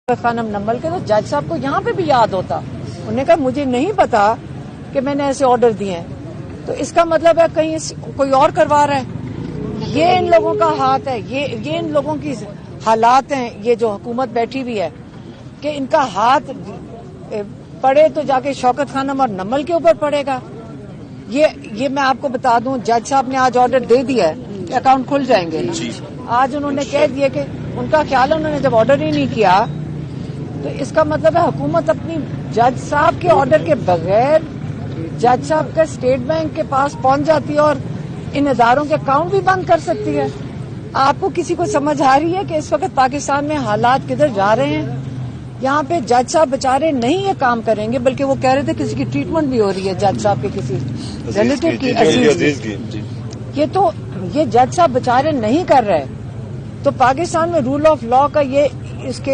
खानम नंबल के तो जज साहब को यहाँ पे भी याद होता। उन्होंने कहा मुझे नहीं पता कि मैंने ऐसे ऑर्डर दिए हैं, तो इसका मतलब है कहीं कोई और करवा रहा है। ये इन लोगों का हाथ है, ये इन लोगों की हालात हैं। ये जो हुकूमत बैठी हुई है कि इनका हाथ पड़े तो जाके शौकत खानम और नंबल के ऊपर पड़ेगा। ये मैं आपको बता दूं, जज साहब ने आज ऑर्डर दे दिया है कि अकाउंट खुल जाएंगे ना। आज उन्होंने कह दिया कि उनका ख्याल है उन्होंने जब ऑर्डर ही नहीं किया तो इसका मतलब है हुकूमत अपनी जज साहब के ऑर्डर के बगैर जज साहब के स्टेट बैंक के पास पहुंच जाती है और इन इदारों के अकाउंट भी बंद कर सकती है। आपको किसी को समझ आ रही है कि इस वक्त पाकिस्तान में हालात किधर जा रहे हैं? यहाँ पे जज साहब बेचारे नहीं ये काम करेंगे, बल्कि वो कह रहे थे किसी की ट्रीटमेंट भी हो रही है जज साहब के किसी रिलेटिव की, अजीज की। ये जज साहब बेचारे नहीं कर रहे। तो पाकिस्तान में रूल ऑफ लॉ का ये इसके